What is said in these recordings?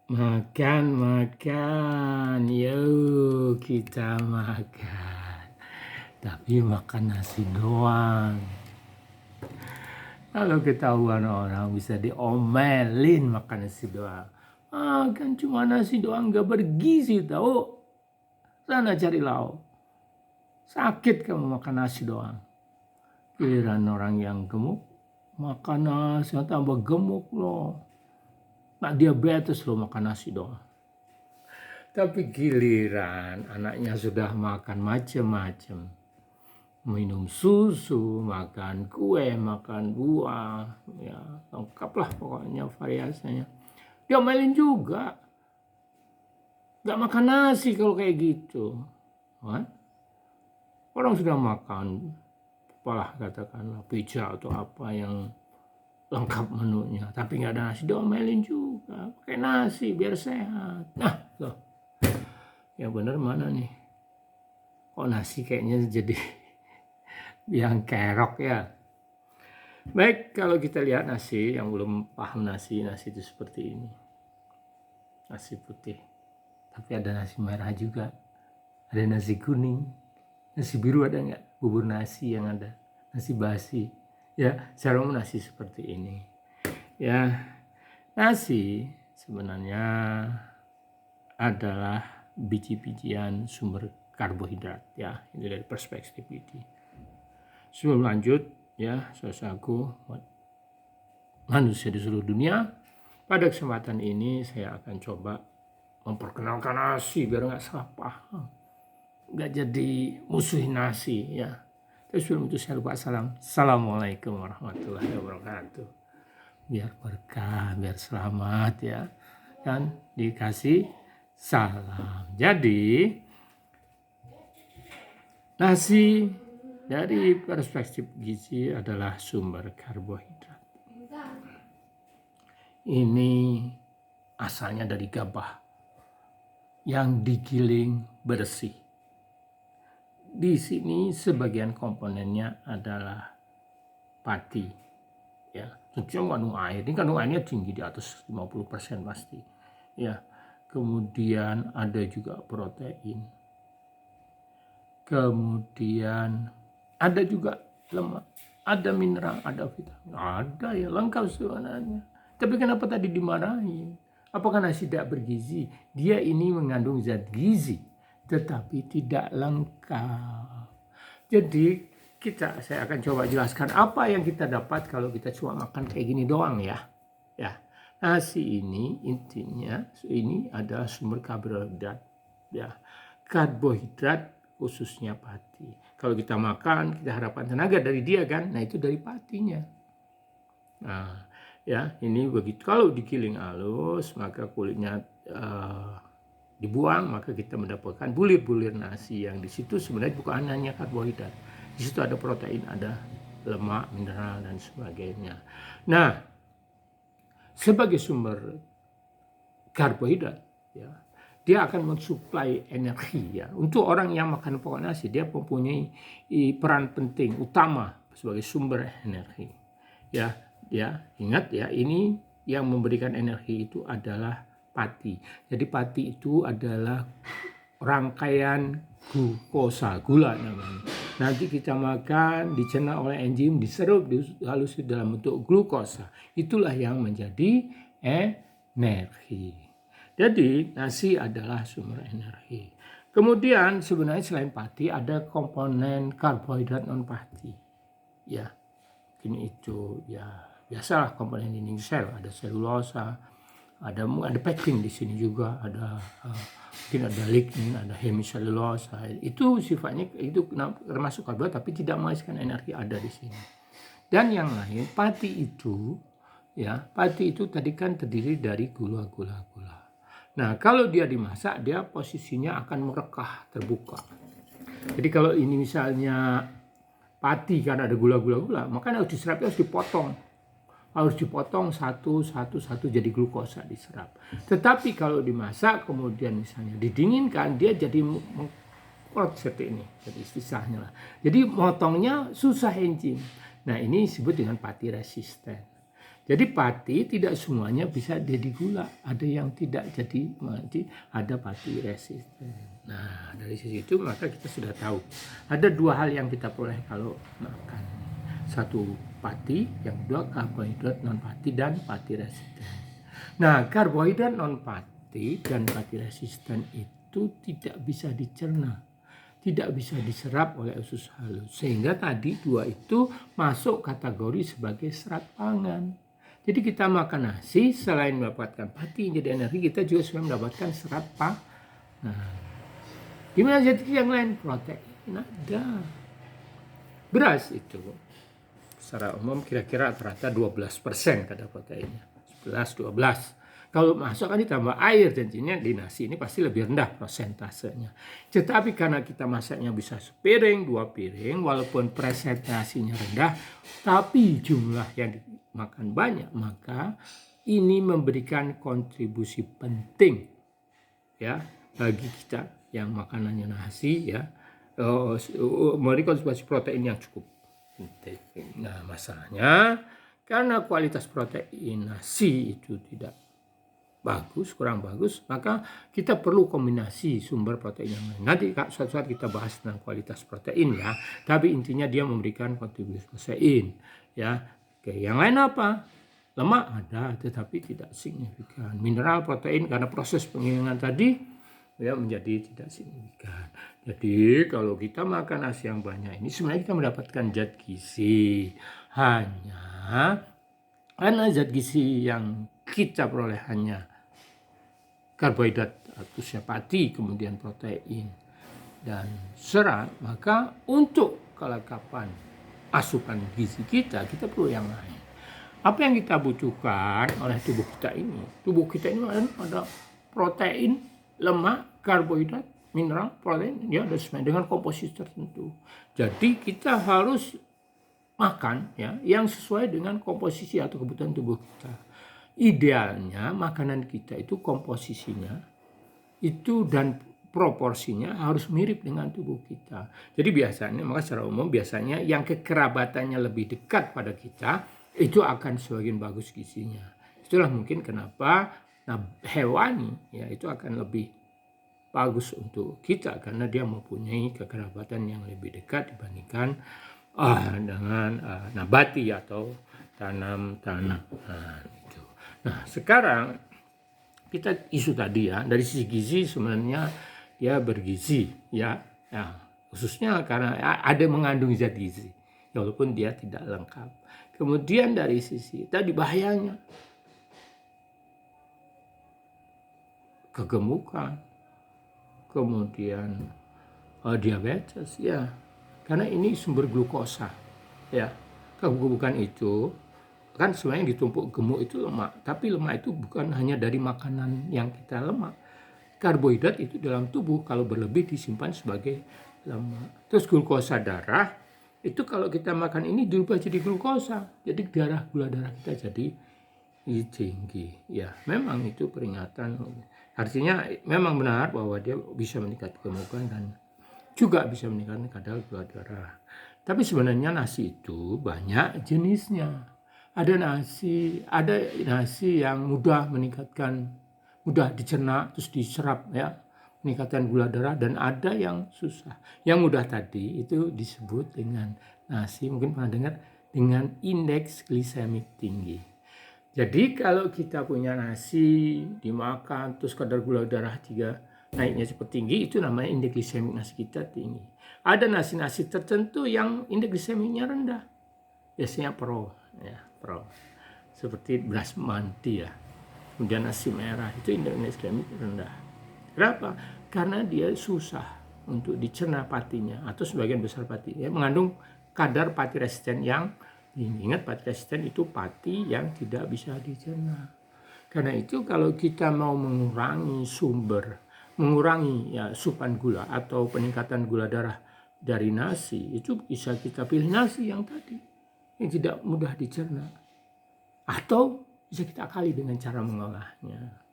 Makan, yuk kita makan. Tapi makan nasi doang. Kalau ketahuan orang bisa diomelin makan nasi doang. Kan cuma nasi doang gak bergizi tahu. Sana cari lauk. Sakit kamu makan nasi doang. Giliran orang yang gemuk, makan nasi tambah gemuk loh. Nak diabetes loh makan nasi doang. Tapi giliran anaknya sudah makan macam-macam, minum susu, makan kue, makan buah, ya lengkap lah pokoknya variasinya. Diomelin juga, nggak makan nasi kalau kayak gitu, kan? Orang sudah makan, apalah katakanlah pizza atau apa yang lengkap menunya, tapi nggak ada nasi, diomelin juga, pakai nasi biar sehat. Nah, loh. Yang benar mana nih? Kok nasi kayaknya jadi yang kerok ya? Baik, kalau kita lihat nasi, yang belum paham nasi itu seperti ini. Nasi putih. Tapi ada nasi merah juga. Ada nasi kuning. Nasi biru ada nggak? Bubur nasi yang ada. Nasi basi. Ya, secara umum nasi seperti ini. Ya, nasi sebenarnya adalah biji-bijian sumber karbohidrat ya, ini dari perspektif ini. Sebelum lanjut ya, saudaraku manusia di seluruh dunia, pada kesempatan ini saya akan coba memperkenalkan nasi biar nggak salah paham, nggak jadi musuhin nasi ya. Tapi sebelum itu saya lupa salam. Assalamualaikum warahmatullahi wabarakatuh. Biar berkah, biar selamat ya, dan dikasih salam. Jadi nasi dari perspektif gizi adalah sumber karbohidrat. Ini asalnya dari gabah yang digiling bersih. Di sini sebagian komponennya adalah pati. Ya, tentunya kandung air. Ini kandung airnya tinggi di atas 50% pasti. Ya. Kemudian ada juga protein. Kemudian ada juga lemak, ada mineral, ada vitamin. Ada ya, lengkap sebenarnya. Tapi kenapa tadi dimarahin? Apakah nasi tidak bergizi? Dia ini mengandung zat gizi, tetapi tidak lengkap. Jadi saya akan coba jelaskan apa yang kita dapat kalau kita cuma makan kayak gini doang ya. Ya. Nasi ini intinya ini adalah sumber karbohidrat ya. Karbohidrat khususnya pati. Kalau kita makan, kita harapkan tenaga dari dia kan. Nah, itu dari patinya. Nah, ya, ini begitu. Kalau digiling halus, maka kulitnya dibuang, maka kita mendapatkan bulir-bulir nasi yang di situ sebenarnya bukan hanya karbohidrat. Di situ ada protein, ada lemak, mineral dan sebagainya. Nah, sebagai sumber karbohidrat ya, dia akan mensuplai energi ya. Untuk orang yang makan pokok nasi, dia mempunyai peran penting utama sebagai sumber energi ya. Ingat ya, ini yang memberikan energi itu adalah pati. Jadi pati itu adalah rangkaian glukosa, gula namanya. Nanti kita makan, dicerna oleh enzim, diserap halus dalam bentuk glukosa. Itulah yang menjadi energi. Jadi nasi adalah sumber energi. Kemudian sebenarnya selain pati ada komponen karbohidrat non pati. Ya, ini itu ya biasalah komponen dinding sel, ada selulosa, ada pektin di sini juga, ada mungkin ada lignin, ada hemiselulosa. Itu sifatnya itu termasuk karbohidrat tapi tidak menghasilkan energi, ada di sini. Dan yang lain pati itu tadi kan terdiri dari gula. Nah, kalau dia dimasak, dia posisinya akan merekah, terbuka. Jadi kalau ini misalnya pati karena ada gula, maka harus diserap, harus dipotong. Harus dipotong satu jadi glukosa diserap. Tetapi kalau dimasak kemudian misalnya didinginkan, dia jadi mengkrot seperti ini, jadi istilahnya lah. Jadi motongnya susah enzim. Nah, ini disebut dengan pati resisten. Jadi pati tidak semuanya bisa jadi gula, ada yang tidak jadi ada pati resisten. Nah dari sisi itu maka kita sudah tahu ada dua hal yang kita peroleh kalau makan. Satu pati, yang kedua karbohidrat non pati dan pati resisten. Nah karbohidrat non pati dan pati resisten itu tidak bisa dicerna, tidak bisa diserap oleh usus halus, sehingga tadi dua itu masuk kategori sebagai serat pangan. Jadi kita makan nasi selain mendapatkan pati jadi energi, kita juga sudah mendapatkan serat pangan. Nah, gimana zat gizi yang lain? Protein ada. Beras itu secara umum kira-kira rata-rata 12% kadar proteinnya, 11-12. Kalau masuk kan ditambah air, tentunya di nasi ini pasti lebih rendah persentasenya. Tetapi karena kita masaknya bisa sepiring, 2 piring, walaupun presentasinya rendah, tapi jumlah yang dimakan banyak, maka ini memberikan kontribusi penting ya bagi kita yang makanannya nasi ya, memberi kontribusi protein yang cukup penting. Nah masalahnya karena kualitas protein nasi itu tidak bagus, kurang bagus, maka kita perlu kombinasi sumber protein yang lain. Nanti suatu saat kita bahas tentang kualitas protein ya, tapi intinya dia memberikan kontribusi protein ya. Oke, yang lain apa? Lemak ada tetapi tidak signifikan. Mineral, protein karena proses penggilingan tadi ya menjadi tidak signifikan. Jadi kalau kita makan nasi yang banyak ini sebenarnya kita mendapatkan zat gizi, hanya karena zat gizi yang kita peroleh hanya karbohidrat khususnya pati, kemudian protein dan serat, maka untuk kelengkapan asupan gizi kita perlu yang lain. Apa yang kita butuhkan oleh tubuh kita ini? Tubuh kita ini ada protein, lemak, karbohidrat, mineral, protein, ya ada sesuai dengan komposisi tertentu. Jadi kita harus makan ya yang sesuai dengan komposisi atau kebutuhan tubuh kita. Idealnya makanan kita itu komposisinya itu dan proporsinya harus mirip dengan tubuh kita. Jadi biasanya, maka secara umum biasanya yang kekerabatannya lebih dekat pada kita itu akan semakin bagus gizinya. Itulah mungkin kenapa hewani ya itu akan lebih bagus untuk kita karena dia mempunyai kekerabatan yang lebih dekat dibandingkan dengan nabati atau tanam-tanaman. Nah sekarang kita isu tadi ya dari sisi gizi sebenarnya dia bergizi ya khususnya karena ada mengandung zat gizi walaupun dia tidak lengkap. Kemudian dari sisi tadi bahayanya kegemukan, kemudian diabetes ya karena ini sumber glukosa ya. Kegemukan itu kan sebenarnya yang ditumpuk gemuk itu lemak, tapi lemak itu bukan hanya dari makanan yang kita lemak. Karbohidrat itu dalam tubuh kalau berlebih disimpan sebagai lemak. Terus glukosa darah itu kalau kita makan ini dirubah jadi glukosa, jadi gula darah kita jadi tinggi. Ya, memang itu peringatan. Artinya memang benar bahwa dia bisa meningkatkan kegemukan dan juga bisa meningkatkan kadar gula darah. Tapi sebenarnya nasi itu banyak jenisnya. Ada nasi yang mudah dicerna terus diserap ya, meningkatkan gula darah, dan ada yang susah. Yang mudah tadi itu disebut dengan nasi, mungkin pernah dengar, dengan indeks glisemik tinggi. Jadi kalau kita punya nasi dimakan terus kadar gula darah naiknya cepat tinggi, itu namanya indeks glisemik nasi kita tinggi. Ada nasi-nasi tertentu yang indeks glisemiknya rendah, biasanya pro. Seperti basmati ya, kemudian nasi merah itu indeks glisemik rendah. Kenapa? Karena dia susah untuk dicerna patinya atau sebagian besar patinya mengandung kadar pati resisten yang tinggi. Ingat, pati resisten itu pati yang tidak bisa dicerna. Karena itu kalau kita mau mengurangi asupan gula atau peningkatan gula darah dari nasi, itu bisa kita pilih nasi yang tadi yang tidak mudah dicerna, atau bisa kita akali dengan cara mengolahnya.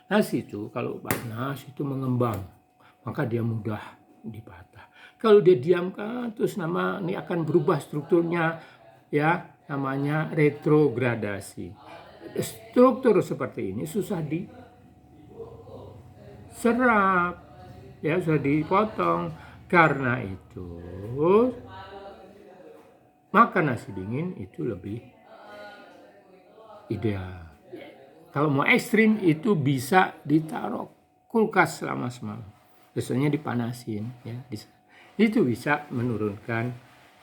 Nasi itu kalau panas itu mengembang, maka dia mudah dipatah. Kalau dia diamkan terus ini akan berubah strukturnya ya, namanya retrogradasi. Struktur seperti ini susah diserap, ya, susah dipotong. Karena itu makan nasi dingin itu lebih ideal. Kalau mau ekstrim itu bisa ditaruh kulkas selama semalam. Biasanya dipanasin, ya. Itu bisa menurunkan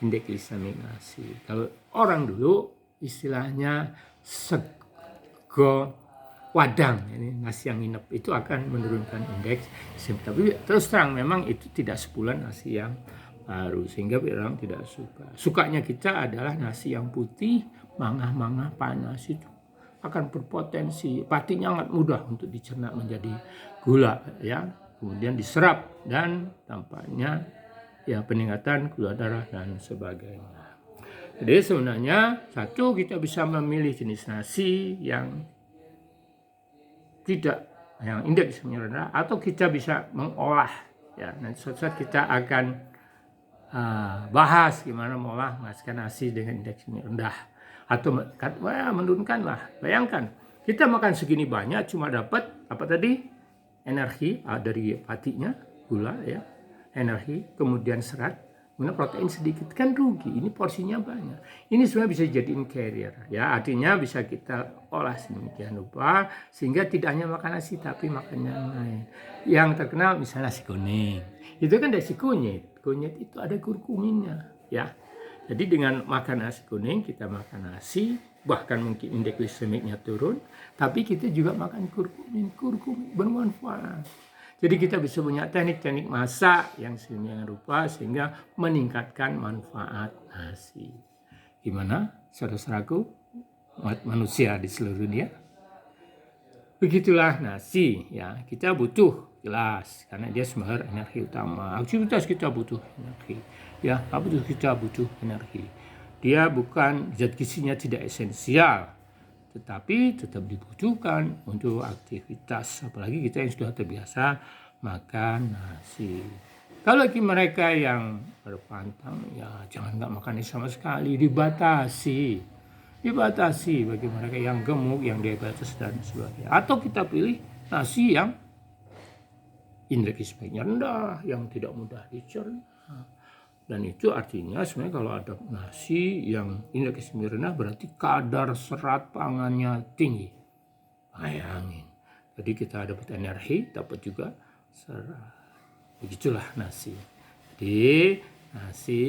indeks glikemik nasi. Kalau orang dulu istilahnya sego wadang, ini nasi yang nginep, itu akan menurunkan indeks glikemik. Tapi terus terang memang itu tidak sebulan nasi yang baru, sehingga orang tidak suka. Sukanya kita adalah nasi yang putih, mangah-mangah, panas, itu akan berpotensi patinya sangat mudah untuk dicerna menjadi gula, ya, kemudian diserap dan tampaknya ya peningkatan gula darah dan sebagainya. Jadi sebenarnya satu, kita bisa memilih jenis nasi yang tidak, yang indeks glikemiknya rendah, atau kita bisa mengolah, ya. Nanti suatu saat kita akan bahas gimana mengolah masakan nasi dengan indeks glikemik rendah atau menurunkanlah. Bayangkan kita makan segini banyak cuma dapat apa tadi, energi dari patinya, gula, ya, energi, kemudian serat, kemudian protein sedikit, kan rugi. Ini porsinya banyak. Ini sebenarnya bisa jadiin carrier, ya, artinya bisa kita olah sedemikian rupa sehingga tidak hanya makan nasi tapi makan yang lain. Yang terkenal misalnya nasi kuning, itu kan nasi kunyit. Kunyit itu ada kurkuminnya, ya. Jadi dengan makan nasi kuning, kita makan nasi, bahkan mungkin indeks glikemiknya turun, tapi kita juga makan kurkumin. Kurkumin bermanfaat. Jadi kita bisa punya teknik-teknik masak yang sedemikian rupa sehingga meningkatkan manfaat nasi. Gimana, saudara-saudaraku, manusia di seluruh dunia? Begitulah nasi, ya. Kita butuh, jelas, karena dia sumber energi utama. Aktivitas kita butuh energi, ya. Kita butuh energi. Dia bukan, zat gizinya tidak esensial, tetapi tetap dibutuhkan untuk aktivitas, apalagi kita yang sudah terbiasa makan nasi. Kalau bagi mereka yang berpantang, ya jangan nggak makan nasi sama sekali, dibatasi bagi mereka yang gemuk, yang diabetes dan sebagainya. Atau kita pilih nasi yang indeks glikemiknya rendah, yang tidak mudah dicerna. Dan itu artinya sebenarnya kalau ada nasi yang indeks glikemik rendah berarti kadar serat pangannya tinggi. Bayangin. Jadi kita dapat energi, dapat juga serat. Begitulah nasi. Jadi nasi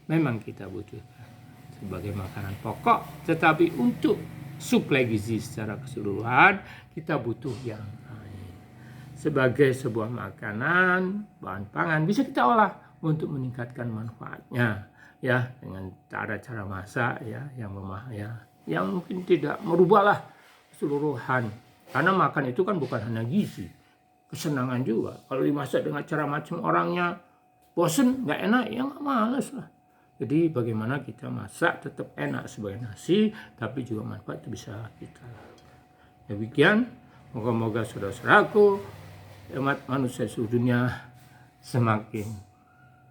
memang kita butuhkan sebagai makanan pokok, tetapi untuk suplai gizi secara keseluruhan kita butuh yang lain. Sebagai sebuah makanan, bahan pangan bisa kita olah untuk meningkatkan manfaatnya, ya, dengan cara-cara masak, ya, yang mungkin tidak merubahlah keseluruhan. Karena makan itu kan bukan hanya gizi, kesenangan juga. Kalau dimasak dengan cara macam orangnya bosen, nggak enak, ya nggak males lah. Jadi bagaimana kita masak tetap enak sebagai nasi, tapi juga manfaat itu bisa kita. Demikian, moga-moga saudara-saudaraku, umat manusia seluruh dunia semakin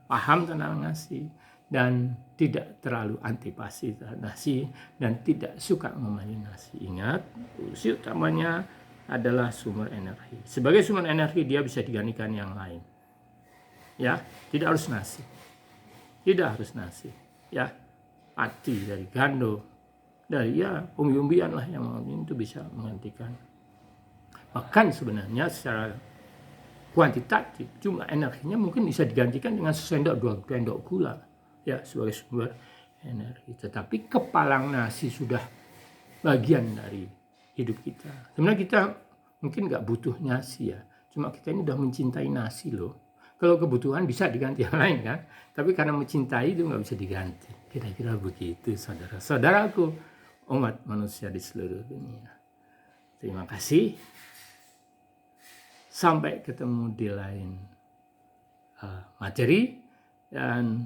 paham tentang nasi dan tidak terlalu antipati terhadap nasi dan tidak suka ngomongin nasi. Ingat, fungsi utamanya adalah sumber energi. Sebagai sumber energi dia bisa digantikan yang lain. Ya, tidak harus nasi. Ya. Pati dari gandum, dari umbi-umbian lah yang itu bisa menggantikan. Bahkan sebenarnya secara kuantitatif jumlah energinya mungkin bisa digantikan dengan sesendok 2 sendok gula, ya, sebagai sumber energi. Tetapi kepalang nasi sudah bagian dari hidup kita. Sebenarnya kita mungkin nggak butuh nasi, ya, cuma kita ini udah mencintai nasi loh. Kalau kebutuhan bisa diganti yang lain kan, tapi karena mencintai itu nggak bisa diganti. Kira-kira begitu, saudara-saudaraku, umat manusia di seluruh dunia. Terima kasih. Sampai ketemu di lain materi, dan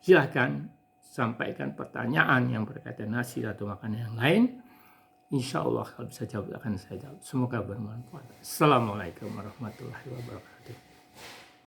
silahkan sampaikan pertanyaan yang berkaitan nasi atau makanan yang lain. Insya Allah kalau bisa jawab akan saya jawab. Semoga bermanfaat. Assalamualaikum warahmatullahi wabarakatuh.